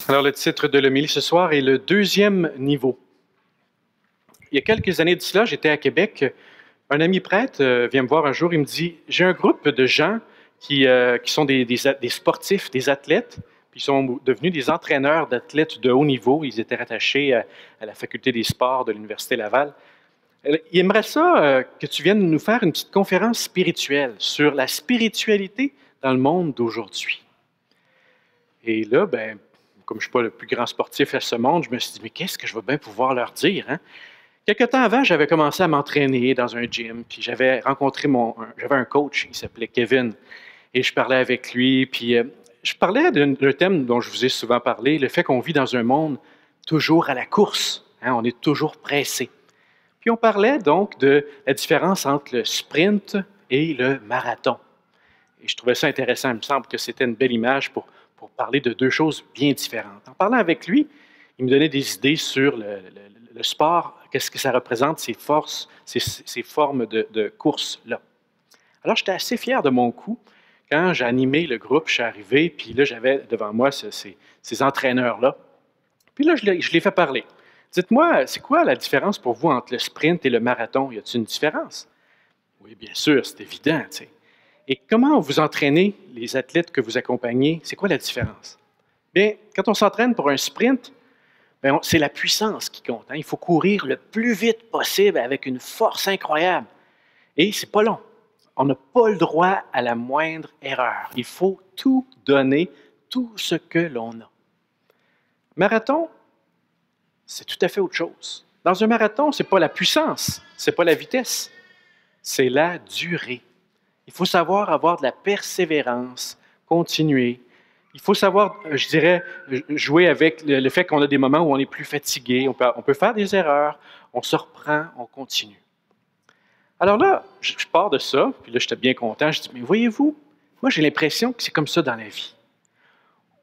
Alors, le titre de l'homélie ce soir est le deuxième niveau. Il y a quelques années de cela, j'étais à Québec. Un ami prêtre vient me voir un jour, il me dit, j'ai un groupe de gens qui sont des sportifs, des athlètes, puis ils sont devenus des entraîneurs d'athlètes de haut niveau. Ils étaient rattachés à la faculté des sports de l'Université Laval. Il aimerait ça que tu viennes nous faire une petite conférence spirituelle sur la spiritualité dans le monde d'aujourd'hui. Et là, ben, comme je ne suis pas le plus grand sportif à ce monde, je me suis dit, mais qu'est-ce que je vais bien pouvoir leur dire, hein? Quelque temps avant, j'avais commencé à m'entraîner dans un gym, puis j'avais rencontré j'avais un coach, il s'appelait Kevin, et je parlais avec lui, puis je parlais d'un thème dont je vous ai souvent parlé, le fait qu'on vit dans un monde toujours à la course, hein, on est toujours pressé. Puis on parlait donc de la différence entre le sprint et le marathon. Et je trouvais ça intéressant, il me semble que c'était une belle image pour parler de deux choses bien différentes. En parlant avec lui, il me donnait des idées sur le sport, qu'est-ce que ça représente, ces forces, ces formes de course-là. Alors, j'étais assez fier de mon coup. Quand j'ai animé le groupe, je suis arrivé, puis là, j'avais devant moi ces entraîneurs-là. Puis là, je les fais parler. Dites-moi, c'est quoi la différence pour vous entre le sprint et le marathon? Y a-t-il une différence? Oui, bien sûr, c'est évident, tu sais. Et comment vous entraînez les athlètes que vous accompagnez? C'est quoi la différence? Bien, quand on s'entraîne pour un sprint, c'est la puissance qui compte. Hein? Il faut courir le plus vite possible avec une force incroyable. Et c'est pas long. On n'a pas le droit à la moindre erreur. Il faut tout donner, tout ce que l'on a. Marathon, c'est tout à fait autre chose. Dans un marathon, ce n'est pas la puissance, ce n'est pas la vitesse, c'est la durée. Il faut savoir avoir de la persévérance, continuer. Il faut savoir, je dirais, jouer avec le fait qu'on a des moments où on est plus fatigué, on peut faire des erreurs, on se reprend, on continue. Alors là, je pars de ça, puis là, j'étais bien content. Je dis, mais voyez-vous, moi, j'ai l'impression que c'est comme ça dans la vie.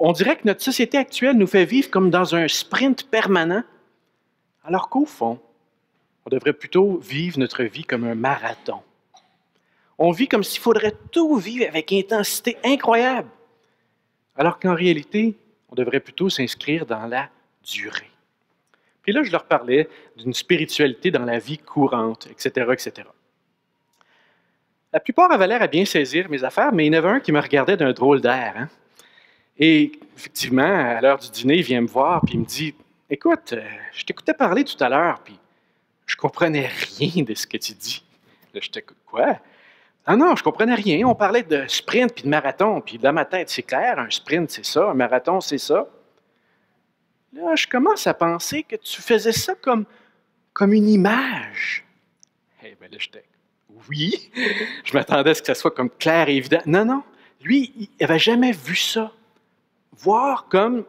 On dirait que notre société actuelle nous fait vivre comme dans un sprint permanent, alors qu'au fond, on devrait plutôt vivre notre vie comme un marathon. On vit comme s'il faudrait tout vivre avec intensité incroyable, alors qu'en réalité, on devrait plutôt s'inscrire dans la durée. Puis là, je leur parlais d'une spiritualité dans la vie courante, etc., etc. La plupart avaient l'air à bien saisir mes affaires, mais il y en avait un qui me regardait d'un drôle d'air. Hein? Et effectivement, à l'heure du dîner, il vient me voir puis il me dit « Écoute, je t'écoutais parler tout à l'heure, puis je comprenais rien de ce que tu dis. » Là, j'étais « Quoi? » Ah non, je comprenais rien. On parlait de sprint puis de marathon, puis dans ma tête, c'est clair, un sprint, c'est ça, un marathon, c'est ça. Là, je commence à penser que tu faisais ça comme une image. Eh bien là, j'étais oui, je m'attendais à ce que ça soit comme clair et évident. Non, non, lui, il n'avait jamais vu ça. Voir comme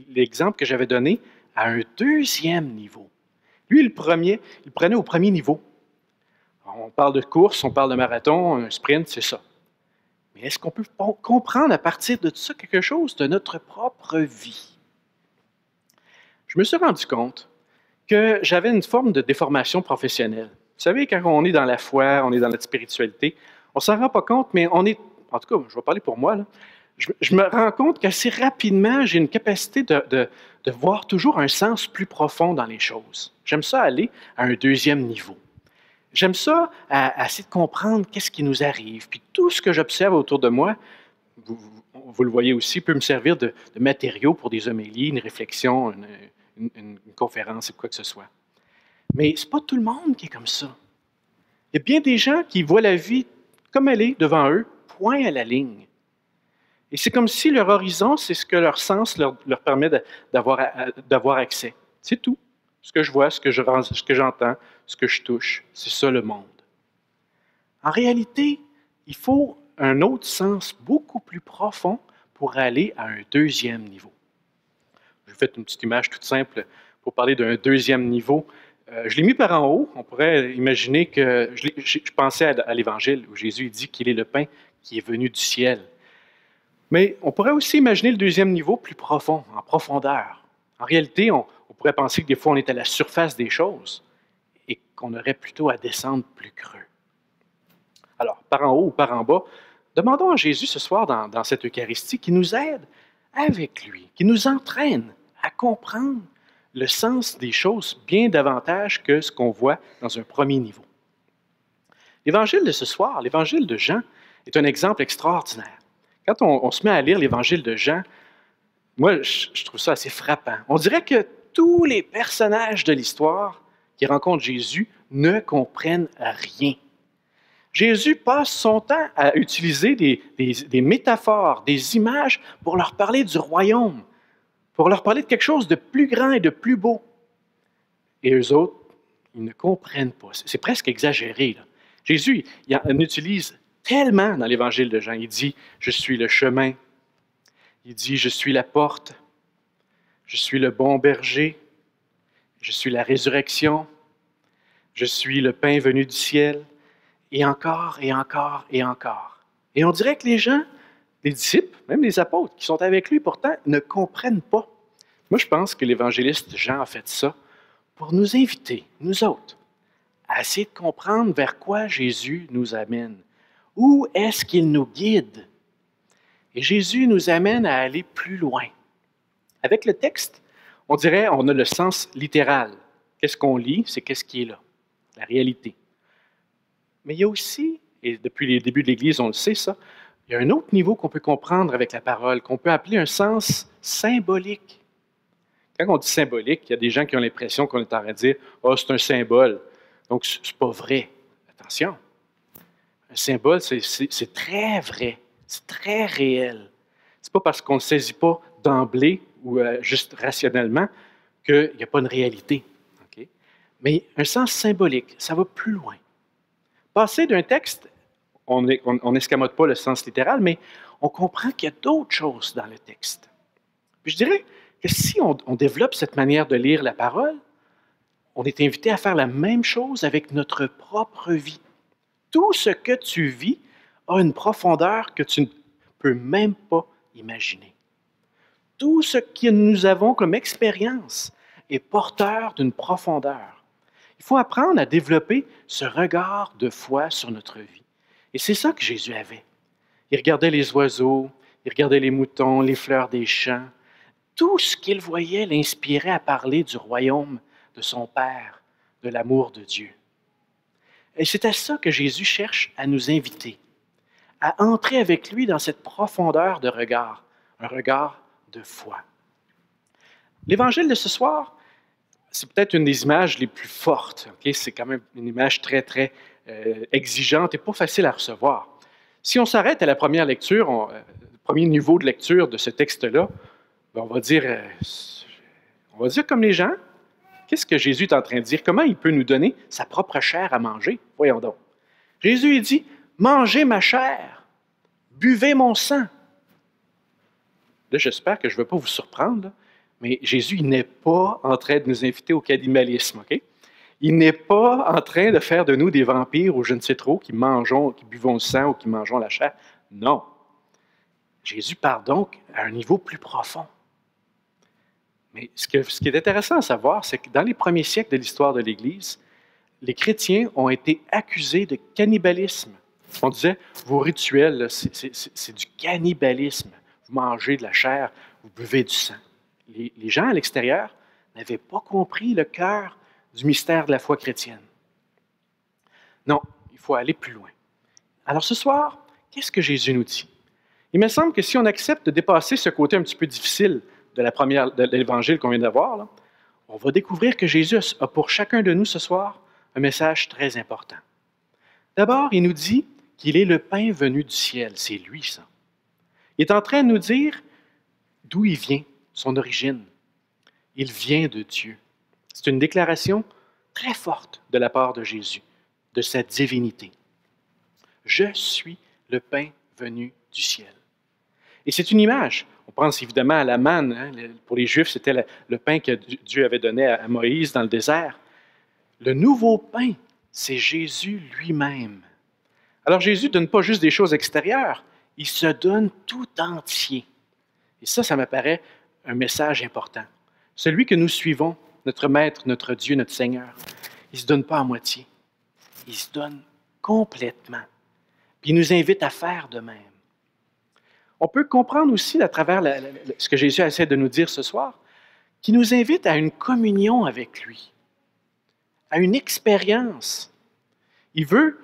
l'exemple que j'avais donné à un deuxième niveau. Lui, il prenait au premier niveau. On parle de course, on parle de marathon, un sprint, c'est ça. Mais est-ce qu'on peut comprendre à partir de ça quelque chose de notre propre vie? Je me suis rendu compte que j'avais une forme de déformation professionnelle. Vous savez, quand on est dans la foi, on est dans notre spiritualité, on ne s'en rend pas compte, mais on est, en tout cas, je vais parler pour moi, là, je me rends compte qu'assez rapidement, j'ai une capacité de voir toujours un sens plus profond dans les choses. J'aime ça aller à un deuxième niveau. J'aime ça à essayer de comprendre qu'est-ce qui nous arrive. Puis tout ce que j'observe autour de moi, vous le voyez aussi, peut me servir de matériau pour des homélies, une réflexion, une conférence, ou quoi que ce soit. Mais ce n'est pas tout le monde qui est comme ça. Il y a bien des gens qui voient la vie comme elle est devant eux, point à la ligne. Et c'est comme si leur horizon, c'est ce que leur sens leur permet d'avoir accès. C'est tout. Ce que je vois, ce que j'entends, ce que je touche, c'est ça le monde. En réalité, il faut un autre sens beaucoup plus profond pour aller à un deuxième niveau. Je vais faire une petite image toute simple pour parler d'un deuxième niveau. Je l'ai mis par en haut. On pourrait imaginer que je pensais à l'Évangile où Jésus dit qu'il est le pain qui est venu du ciel. Mais on pourrait aussi imaginer le deuxième niveau plus profond, en profondeur. En réalité, on pourrait penser que des fois, on est à la surface des choses et qu'on aurait plutôt à descendre plus creux. Alors, par en haut ou par en bas, demandons à Jésus ce soir dans cette Eucharistie qu'il nous aide avec lui, qu'il nous entraîne à comprendre le sens des choses bien davantage que ce qu'on voit dans un premier niveau. L'évangile de ce soir, l'évangile de Jean, est un exemple extraordinaire. Quand on se met à lire l'évangile de Jean, moi, je trouve ça assez frappant. On dirait que tous les personnages de l'histoire qui rencontrent Jésus ne comprennent rien. Jésus passe son temps à utiliser des métaphores, des images pour leur parler du royaume, pour leur parler de quelque chose de plus grand et de plus beau. Et eux autres, ils ne comprennent pas. C'est presque exagéré, là. Jésus, il en utilise tellement dans l'évangile de Jean. Il dit, je suis le chemin. Il dit, je suis la porte. Je suis le bon berger. Je suis la résurrection. Je suis le pain venu du ciel. Et encore, et encore, et encore. Et on dirait que les gens, les disciples, même les apôtres qui sont avec lui, pourtant, ne comprennent pas. Moi, je pense que l'évangéliste Jean a fait ça pour nous inviter, nous autres, à essayer de comprendre vers quoi Jésus nous amène. Où est-ce qu'il nous guide? Et Jésus nous amène à aller plus loin. Avec le texte, on dirait on a le sens littéral. Qu'est-ce qu'on lit? C'est qu'est-ce qui est là, la réalité. Mais il y a aussi, et depuis les débuts de l'Église, on le sait ça, il y a un autre niveau qu'on peut comprendre avec la parole, qu'on peut appeler un sens symbolique. Quand on dit symbolique, il y a des gens qui ont l'impression qu'on est en train de dire « Ah, c'est un symbole ». Donc, ce n'est pas vrai. Attention. Un symbole, c'est très vrai. C'est très réel. Ce n'est pas parce qu'on ne le saisit pas d'emblée ou juste rationnellement qu'il n'y a pas une réalité. Okay? Mais un sens symbolique, ça va plus loin. Passer d'un texte, on n'escamote pas le sens littéral, mais on comprend qu'il y a d'autres choses dans le texte. Puis je dirais que si on développe cette manière de lire la parole, on est invité à faire la même chose avec notre propre vie. Tout ce que tu vis a une profondeur que tu ne peux même pas imaginer. Tout ce que nous avons comme expérience est porteur d'une profondeur. Il faut apprendre à développer ce regard de foi sur notre vie. Et c'est ça que Jésus avait. Il regardait les oiseaux, il regardait les moutons, les fleurs des champs. Tout ce qu'il voyait l'inspirait à parler du royaume de son Père, de l'amour de Dieu. Et c'est à ça que Jésus cherche à nous inviter, à entrer avec lui dans cette profondeur de regard, un regard de foi. L'Évangile de ce soir, c'est peut-être une des images les plus fortes. Okay? C'est quand même une image très, très exigeante et pas facile à recevoir. Si on s'arrête à la première lecture, le premier niveau de lecture de ce texte-là, ben on va dire comme les gens, qu'est-ce que Jésus est en train de dire? Comment il peut nous donner sa propre chair à manger? Voyons donc. Jésus, il dit, « Mangez ma chair, buvez mon sang. » Là, j'espère que je ne vais pas vous surprendre, là, mais Jésus, il n'est pas en train de nous inviter au cannibalisme, OK? Il n'est pas en train de faire de nous des vampires ou je ne sais trop qui buvons le sang ou qui mangeons la chair. Non. Jésus parle donc à un niveau plus profond. Mais ce qui est intéressant à savoir, c'est que dans les premiers siècles de l'histoire de l'Église, les chrétiens ont été accusés de cannibalisme. On disait, vos rituels, c'est du cannibalisme. Vous mangez de la chair, vous buvez du sang. Les gens à l'extérieur n'avaient pas compris le cœur du mystère de la foi chrétienne. Non, il faut aller plus loin. Alors ce soir, qu'est-ce que Jésus nous dit? Il me semble que si on accepte de dépasser ce côté un petit peu difficile de l'Évangile qu'on vient d'avoir, là, on va découvrir que Jésus a pour chacun de nous ce soir un message très important. D'abord, il nous dit qu'il est le pain venu du ciel. C'est lui, ça. Il est en train de nous dire d'où il vient, son origine. Il vient de Dieu. C'est une déclaration très forte de la part de Jésus, de sa divinité. Je suis le pain venu du ciel. Et c'est une image. On pense évidemment à la manne. Hein? Pour les Juifs, c'était le pain que Dieu avait donné à Moïse dans le désert. Le nouveau pain, c'est Jésus lui-même. Alors Jésus ne donne pas juste des choses extérieures, il se donne tout entier. Et ça me paraît un message important. Celui que nous suivons, notre Maître, notre Dieu, notre Seigneur, il ne se donne pas à moitié. Il se donne complètement. Puis il nous invite à faire de même. On peut comprendre aussi, à travers ce que Jésus essaie de nous dire ce soir, qui nous invite à une communion avec lui, à une expérience. Il veut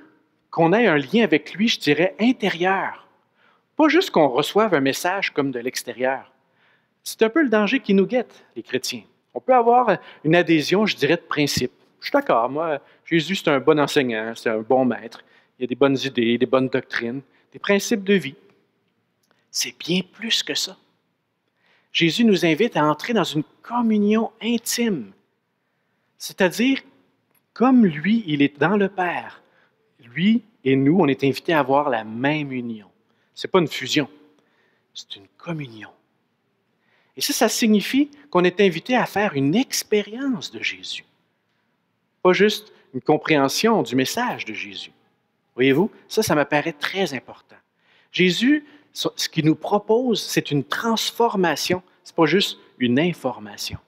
qu'on ait un lien avec lui, je dirais, intérieur. Pas juste qu'on reçoive un message comme de l'extérieur. C'est un peu le danger qui nous guette, les chrétiens. On peut avoir une adhésion, je dirais, de principe. Je suis d'accord, moi, Jésus, c'est un bon enseignant, c'est un bon maître. Il y a des bonnes idées, des bonnes doctrines, des principes de vie. C'est bien plus que ça. Jésus nous invite à entrer dans une communion intime, c'est-à-dire, comme lui, il est dans le Père, lui et nous, on est invités à avoir la même union. Ce n'est pas une fusion, c'est une communion. Et ça signifie qu'on est invité à faire une expérience de Jésus. Pas juste une compréhension du message de Jésus. Voyez-vous, ça me paraît très important. Jésus, ce qu'il nous propose, c'est une transformation, ce n'est pas juste une information.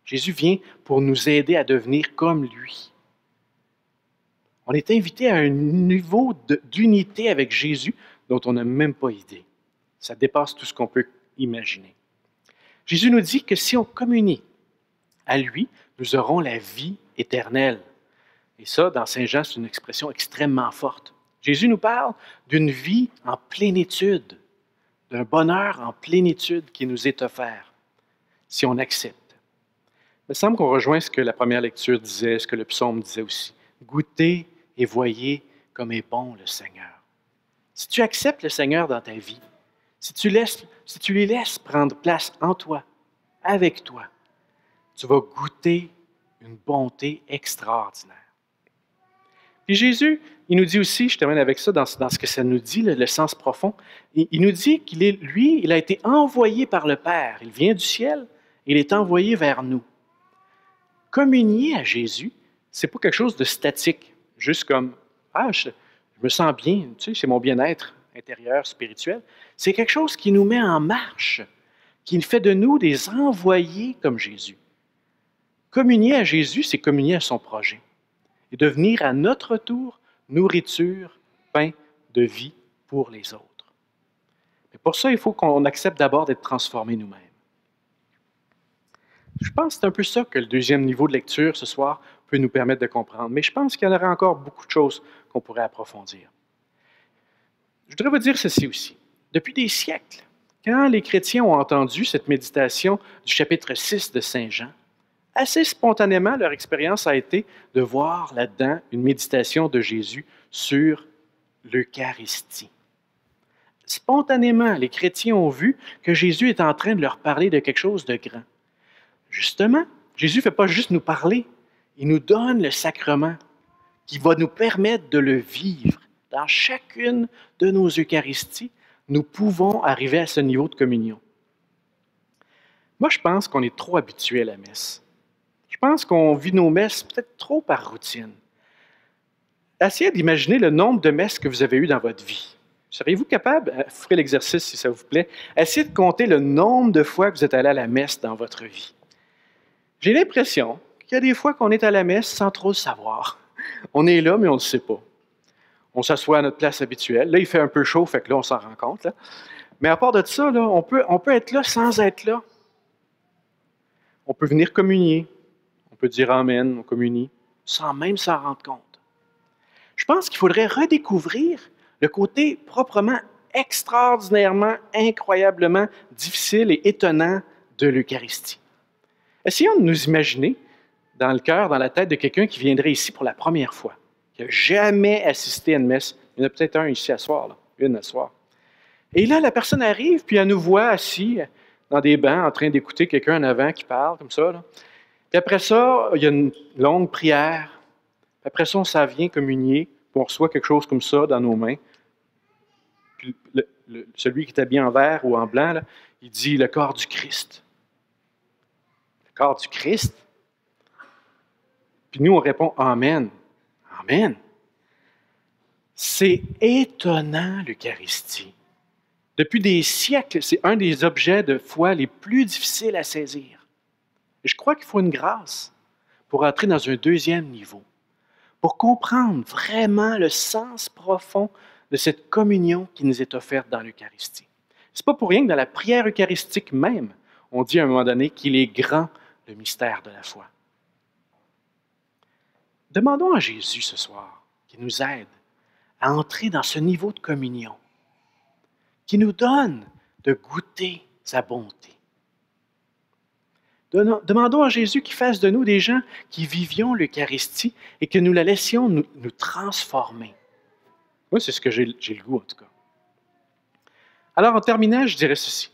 Jésus vient pour nous aider à devenir comme lui. On est invité à un niveau d'unité avec Jésus dont on n'a même pas idée. Ça dépasse tout ce qu'on peut imaginer. Jésus nous dit que si on communie à lui, nous aurons la vie éternelle. Et ça, dans Saint Jean, c'est une expression extrêmement forte. Jésus nous parle d'une vie en plénitude, d'un bonheur en plénitude qui nous est offert, si on accepte. Il me semble qu'on rejoint ce que la première lecture disait, ce que le psaume disait aussi. Goûtez et voyez comme est bon le Seigneur. Si tu acceptes le Seigneur dans ta vie, si tu lui laisses prendre place en toi, avec toi, tu vas goûter une bonté extraordinaire. Puis Jésus, il nous dit aussi, je termine avec ça, dans ce que ça nous dit, le sens profond, il nous dit il a été envoyé par le Père. Il vient du ciel, il est envoyé vers nous. Communier à Jésus, ce n'est pas quelque chose de statique, juste comme, je me sens bien, tu sais, c'est mon bien-être intérieur, spirituel. C'est quelque chose qui nous met en marche, qui fait de nous des envoyés comme Jésus. Communier à Jésus, c'est communier à son projet et devenir à notre tour nourriture, pain de vie pour les autres. Mais pour ça, il faut qu'on accepte d'abord d'être transformés nous-mêmes. Je pense que c'est un peu ça que le deuxième niveau de lecture ce soir peut nous permettre de comprendre. Mais je pense qu'il y en aurait encore beaucoup de choses qu'on pourrait approfondir. Je voudrais vous dire ceci aussi. Depuis des siècles, quand les chrétiens ont entendu cette méditation du chapitre 6 de Saint Jean, assez spontanément, leur expérience a été de voir là-dedans une méditation de Jésus sur l'Eucharistie. Spontanément, les chrétiens ont vu que Jésus est en train de leur parler de quelque chose de grand. Justement, Jésus ne fait pas juste nous parler, il nous donne le sacrement qui va nous permettre de le vivre. Dans chacune de nos Eucharisties, nous pouvons arriver à ce niveau de communion. Moi, je pense qu'on est trop habitué à la messe. Je pense qu'on vit nos messes peut-être trop par routine. Essayez d'imaginer le nombre de messes que vous avez eues dans votre vie. Seriez-vous capable, ferez l'exercice si ça vous plaît, essayez de compter le nombre de fois que vous êtes allé à la messe dans votre vie. J'ai l'impression qu'il y a des fois qu'on est à la messe sans trop le savoir. On est là, mais on ne le sait pas. On s'assoit à notre place habituelle. Là, il fait un peu chaud, fait que là, on s'en rend compte. Là. Mais à part de ça, là, on peut être là sans être là. On peut venir communier. On peut dire Amen, on communie, sans même s'en rendre compte. Je pense qu'il faudrait redécouvrir le côté proprement extraordinairement, incroyablement difficile et étonnant de l'Eucharistie. Essayons de nous imaginer dans le cœur, dans la tête de quelqu'un qui viendrait ici pour la première fois, qui n'a jamais assisté à une messe. Il y en a peut-être un ici à soir, là, une à soir. Et là, la personne arrive, puis elle nous voit assis dans des bancs en train d'écouter quelqu'un en avant qui parle, comme ça. Là. Puis après ça, il y a une longue prière. Puis après ça, on s'en vient communier, puis on reçoit quelque chose comme ça dans nos mains. Puis celui qui est habillé en vert ou en blanc, là, il dit le corps du Christ. Le corps du Christ? Puis nous, on répond Amen. Amen. C'est étonnant, l'Eucharistie. Depuis des siècles, c'est un des objets de foi les plus difficiles à saisir. Et je crois qu'il faut une grâce pour entrer dans un deuxième niveau, pour comprendre vraiment le sens profond de cette communion qui nous est offerte dans l'Eucharistie. Ce n'est pas pour rien que dans la prière eucharistique même, on dit à un moment donné qu'il est grand le mystère de la foi. Demandons à Jésus ce soir qu'il nous aide à entrer dans ce niveau de communion, qui nous donne de goûter sa bonté. Demandons à Jésus qu'il fasse de nous des gens qui vivions l'Eucharistie et que nous la laissions nous transformer. Moi, c'est ce que j'ai le goût, en tout cas. Alors, en terminant, je dirais ceci.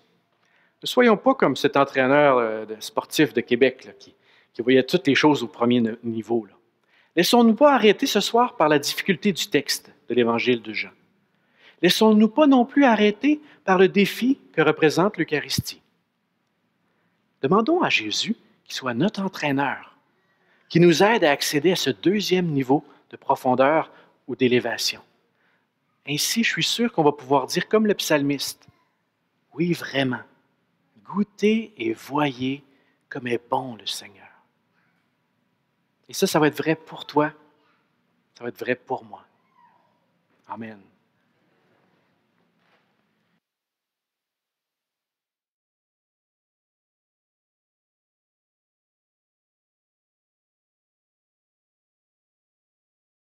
Ne soyons pas comme cet entraîneur sportif de Québec là, qui voyait toutes les choses au premier niveau. Là. Laissons-nous pas arrêter ce soir par la difficulté du texte de l'Évangile de Jean. Laissons-nous pas non plus arrêter par le défi que représente l'Eucharistie. Demandons à Jésus qu'il soit notre entraîneur, qui nous aide à accéder à ce deuxième niveau de profondeur ou d'élévation. Ainsi, je suis sûr qu'on va pouvoir dire comme le psalmiste, « Oui, vraiment, goûtez et voyez comme est bon le Seigneur. » Et ça va être vrai pour toi, ça va être vrai pour moi. Amen.